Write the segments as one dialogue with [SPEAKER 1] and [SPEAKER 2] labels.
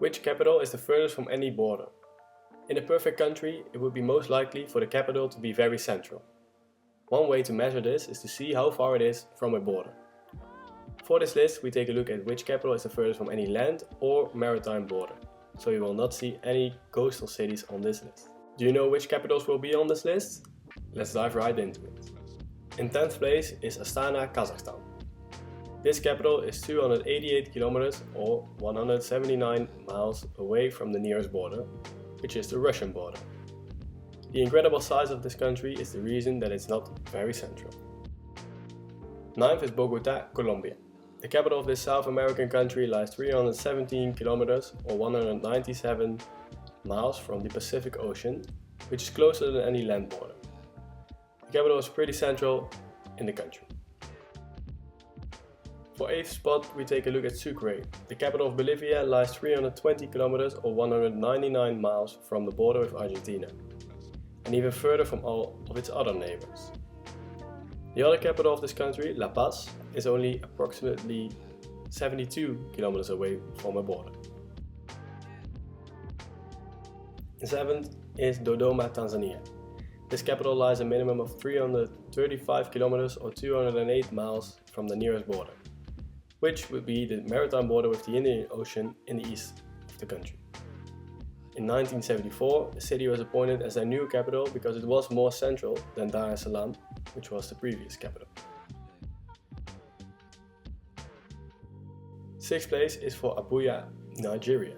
[SPEAKER 1] Which capital is the furthest from any border? In a perfect country, it would be most likely for the capital to be very central. One way to measure this is to see how far it is from a border. For this list, we take a look at which capital is the furthest from any land or maritime border, so you will not see any coastal cities on this list. Do you know which capitals will be on this list? Let's dive right into it. In 10th place is Astana, Kazakhstan. This capital is 288 kilometers or 179 miles away from the nearest border, which is the Russian border. The incredible size of this country is the reason that it's not very central. 9th is Bogota, Colombia. The capital of this South American country lies 317 kilometers or 197 miles from the Pacific Ocean, which is closer than any land border. The capital is pretty central in the country. For 8th spot, we take a look at Sucre. The capital of Bolivia lies 320 kilometers or 199 miles from the border with Argentina, and even further from all of its other neighbors. The other capital of this country, La Paz, is only approximately 72 kilometers away from a border. 7th is Dodoma, Tanzania. This capital lies a minimum of 335 kilometers or 208 miles from the nearest border, which would be the maritime border with the Indian Ocean in the east of the country. In 1974, the city was appointed as their new capital because it was more central than Dar es Salaam, which was the previous capital. 6th place is for Abuja, Nigeria.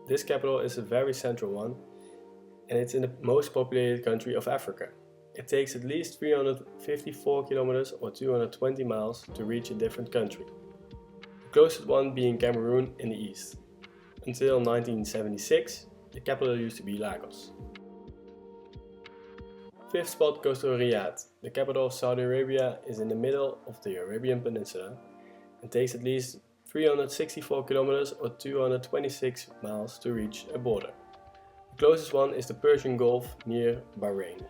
[SPEAKER 1] This capital is a very central one, and it's in the most populated country of Africa. It takes at least 354 kilometers or 220 miles to reach a different country, the closest one being Cameroon in the east. Until 1976, the capital used to be Lagos. 5th spot goes to Riyadh. The capital of Saudi Arabia is in the middle of the Arabian Peninsula and takes at least 364 kilometers or 226 miles to reach a border. The closest one is the Persian Gulf near Bahrain.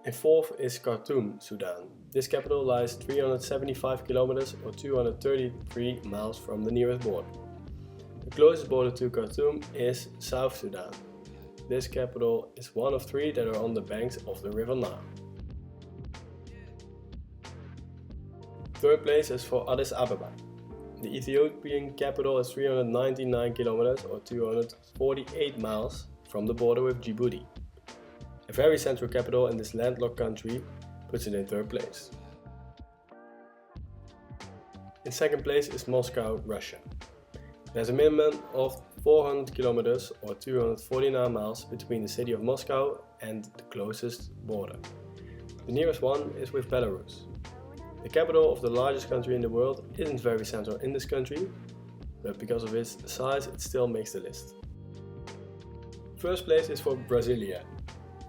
[SPEAKER 1] And 4th is Khartoum, Sudan. This capital lies 375 kilometers or 233 miles from the nearest border. The closest border to Khartoum is South Sudan. This capital is one of 3 that are on the banks of the River Nile. 3rd place is for Addis Ababa. The Ethiopian capital is 399 kilometers or 248 miles from the border with Djibouti. A very central capital in this landlocked country puts it in 3rd place. In 2nd place is Moscow, Russia. There's a minimum of 400 kilometers or 249 miles between the city of Moscow and the closest border. The nearest one is with Belarus. The capital of the largest country in the world isn't very central in this country, but because of its size it still makes the list. 1st place is for Brasilia.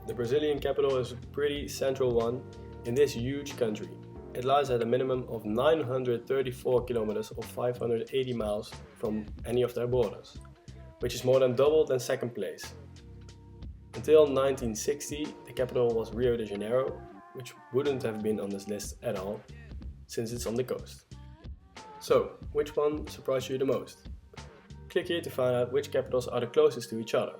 [SPEAKER 1] The Brazilian capital is a pretty central one in this huge country. It lies at a minimum of 934 kilometers or 580 miles from any of their borders, which is more than double than 2nd place. Until 1960, the capital was Rio de Janeiro, which wouldn't have been on this list at all, since it's on the coast. So, which one surprised you the most? Click here to find out which capitals are the closest to each other.